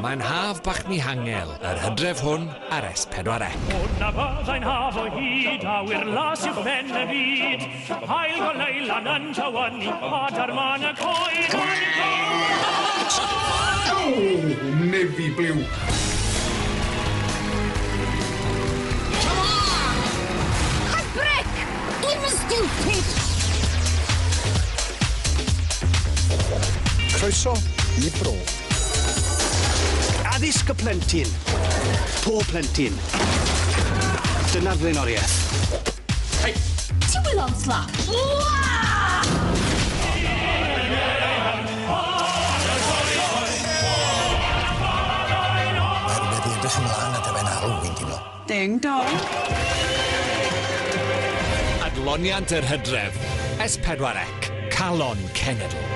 Mae'n haf bach mihangel, yr Hydref hwn ar S4C. Hwna byddai'n haf o hyd, a wirlas i'w ben y byd. Hael go leilan yn tywynnu, adar man y coed. Navy blue. Come on! Hot brick! I'm stupid! Croeso i bro. Addysg y plentyn. Pob plentyn. Dyna'r blaenoriaeth. Hei! Ti wyl o'n slap? Mae'r wedi edrych ymlaen at y fe'n arw, fi'n teimlo. Ding dong. Adloniant yr Hydref, S4C, Calon Cenedl.